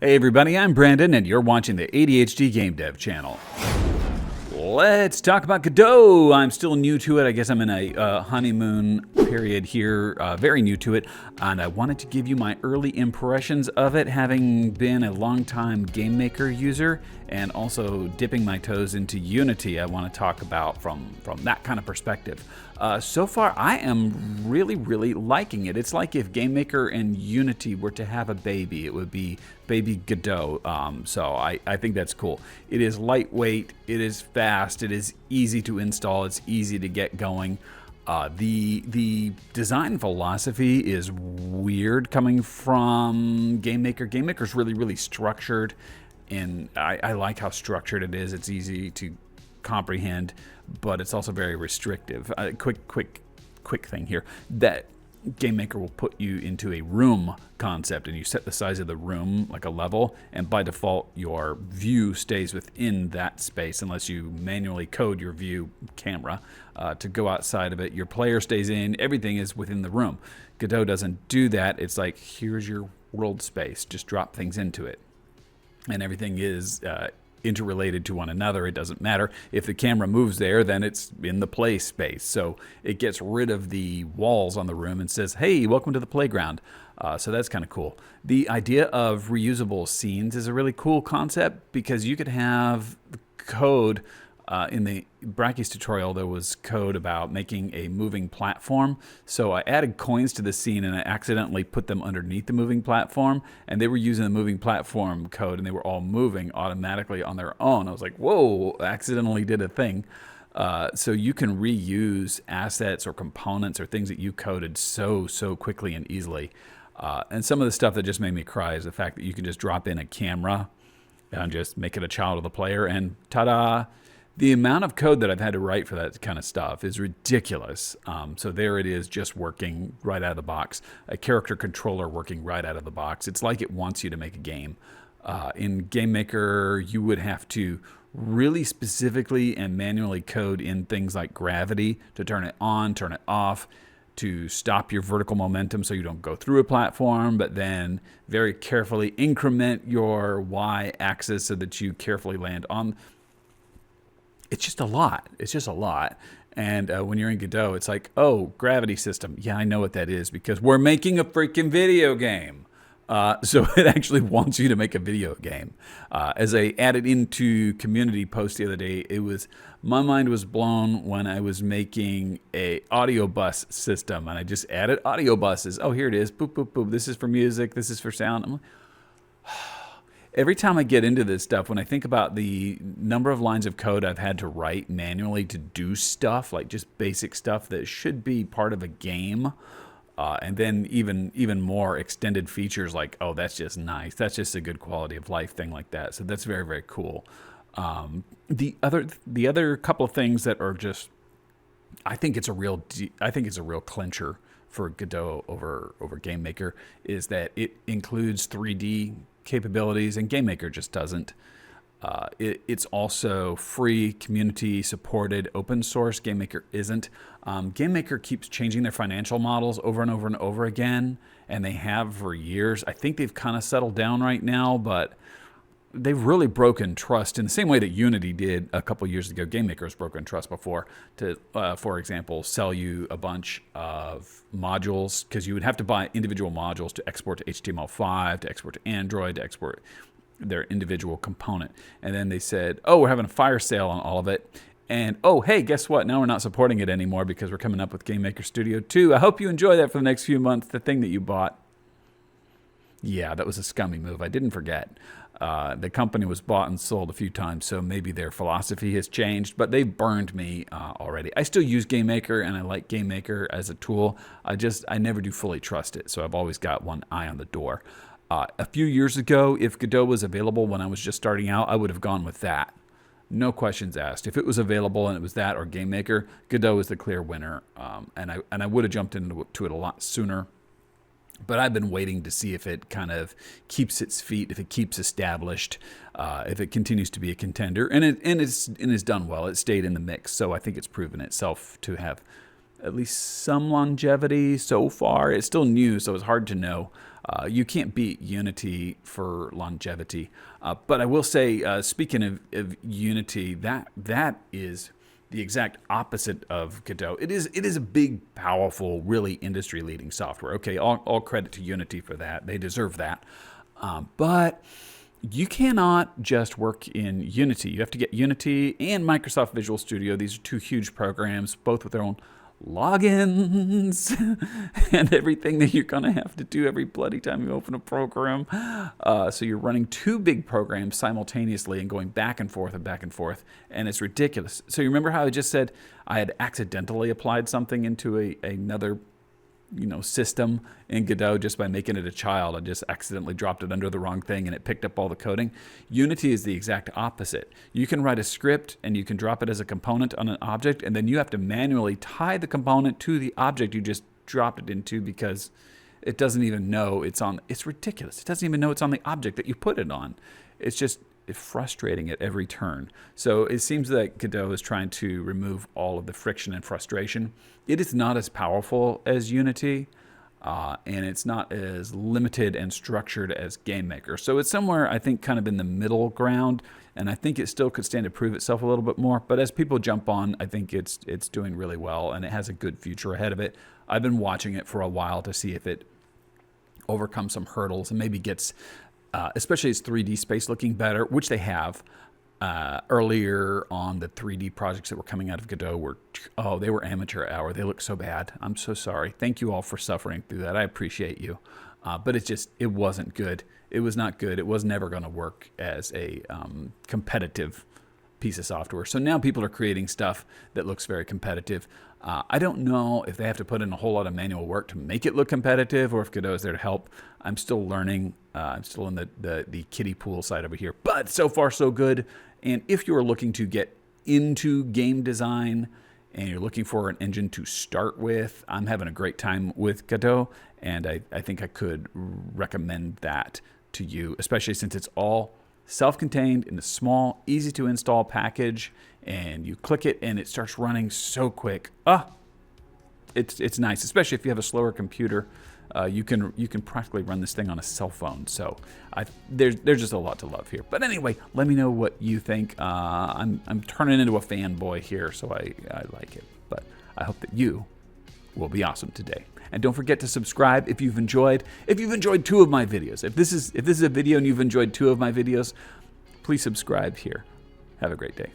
Hey everybody, I'm Brandon and you're watching the ADHD Game Dev channel. Let's talk about Godot. I'm still new to it. I guess I'm in a honeymoon period here, very new to it, and I wanted to give you my early impressions of it, having been a long-time GameMaker user and also dipping my toes into Unity. I want to talk about from that kind of perspective. So far, I am really liking it. It's like if GameMaker and Unity were to have a baby, it would be baby Godot. So I think that's cool. It is lightweight, it is fast, it is easy to install, it's easy to get going. The design philosophy is weird coming from GameMaker. GameMaker's really structured, and I like how structured it is. It's easy to comprehend, but it's also very restrictive. Quick thing here, that GameMaker will put you into a room concept, and you set the size of the room like a level, and by default your view stays within that space unless you manually code your view camera to go outside of it. Your player stays in, everything is within the room. Godot doesn't do that. It's like, here's your world space, just drop things into it, and everything is interrelated to one another. It doesn't matter. If the camera moves there, then it's in the play space. So it gets rid of the walls on the room and says, hey, welcome to the playground. So that's kind of cool. The idea of reusable scenes is a really cool concept, because you could have code in the Brachy's tutorial. There was code about making a moving platform. So I added coins to the scene and I accidentally put them underneath the moving platform, and they were using the moving platform code and they were all moving automatically on their own. I was like, whoa, I accidentally did a thing. So you can reuse assets or components or things that you coded so quickly and easily. And some of the stuff that just made me cry is the fact that you can just drop in a camera and just make it a child of the player, and ta-da! The amount of code that I've had to write for that kind of stuff is ridiculous. So there it is, just working right out of the box. A character controller working right out of the box. It's like it wants you to make a game. In GameMaker, you would have to really specifically and manually code in things like gravity to turn it on, turn it off, to stop your vertical momentum so you don't go through a platform, but then very carefully increment your y-axis so that you carefully land on. It's just a lot. It's just a lot. And when you're in Godot, it's like, oh, gravity system. Yeah, I know what that is because we're making a freaking video game. So it actually wants you to make a video game. As I added into community post the other day, my mind was blown when I was making a audio bus system, and I just added audio buses. Oh, here it is. Boop, boop, boop. This is for music. This is for sound. I'm like, every time I get into this stuff, when I think about the number of lines of code I've had to write manually to do stuff, like just basic stuff that should be part of a game, and then even more extended features like, oh, that's just nice. That's just a good quality of life thing like that. So that's very cool. The other couple of things that are just, I think it's a real clincher for Godot over GameMaker is that it includes 3D capabilities, and GameMaker just doesn't. It's also free, community supported, open source. GameMaker isn't. GameMaker keeps changing their financial models over and over again, and they have for years. I think they've kind of settled down right now, but they've really broken trust in the same way that Unity did a couple years ago. GameMaker has broken trust before to, for example, sell you a bunch of modules, because you would have to buy individual modules to export to HTML5, to export to Android, to export their individual component. And then they said, oh, we're having a fire sale on all of it. And oh, hey, guess what? Now we're not supporting it anymore because we're coming up with GameMaker Studio 2. I hope you enjoy that for the next few months, the thing that you bought. Yeah, that was a scummy move. I didn't forget. The company was bought and sold a few times, so maybe their philosophy has changed, but they've burned me already. I still use GameMaker, and I like GameMaker as a tool. I never do fully trust it, so I've always got one eye on the door. A few years ago, if Godot was available when I was just starting out, I would have gone with that. No questions asked. If it was available and it was that or GameMaker, Godot is the clear winner, and I would have jumped into it a lot sooner. But I've been waiting to see if it kind of keeps its feet, if it keeps established, if it continues to be a contender. And it's done well. It stayed in the mix. So I think it's proven itself to have at least some longevity so far. It's still new, so it's hard to know. You can't beat Unity for longevity. But I will say, speaking of Unity, that is the exact opposite of Godot. It is a big, powerful, really industry-leading software. Okay, all credit to Unity for that. They deserve that. But you cannot just work in Unity. You have to get Unity and Microsoft Visual Studio. These are two huge programs, both with their own logins and everything that you're going to have to do every bloody time you open a program. So you're running two big programs simultaneously and going back and forth, and it's ridiculous. So you remember how I just said I had accidentally applied something into another system in Godot just by making it a child. I just accidentally dropped it under the wrong thing and it picked up all the coding. Unity is the exact opposite. You can write a script and you can drop it as a component on an object, and then you have to manually tie the component to the object you just dropped it into, because it doesn't even know it's ridiculous. It doesn't even know it's on the object that you put it on. It's frustrating at every turn. So it seems that Godot is trying to remove all of the friction and frustration. It is not as powerful as Unity, and it's not as limited and structured as GameMaker. So it's somewhere, I think, kind of in the middle ground, and I think it still could stand to prove itself a little bit more. But as people jump on, I think it's doing really well, and it has a good future ahead of it. I've been watching it for a while to see if it overcomes some hurdles and maybe gets especially its 3D space looking better, which they have. Earlier on, the 3D projects that were coming out of Godot they were amateur hour. They look so bad. I'm so sorry. Thank you all for suffering through that. I appreciate you. But it wasn't good. It was not good. It was never going to work as a competitive piece of software. So now people are creating stuff that looks very competitive. I don't know if they have to put in a whole lot of manual work to make it look competitive, or if Godot is there to help. I'm still learning. I'm still in the kiddie pool side over here. But so far, so good. And if you are looking to get into game design and you're looking for an engine to start with, I'm having a great time with Godot, and I think I could recommend that to you, especially since it's all self-contained in a small, easy-to-install package, and you click it and it starts running so quick. It's nice, especially if you have a slower computer. You can practically run this thing on a cell phone. So there's just a lot to love here. But anyway, let me know what you think. I'm turning into a fanboy here, so I like it. But I hope that you will be awesome today. And don't forget to subscribe if you've enjoyed two of my videos. If this is a video and you've enjoyed two of my videos, please subscribe here. Have a great day.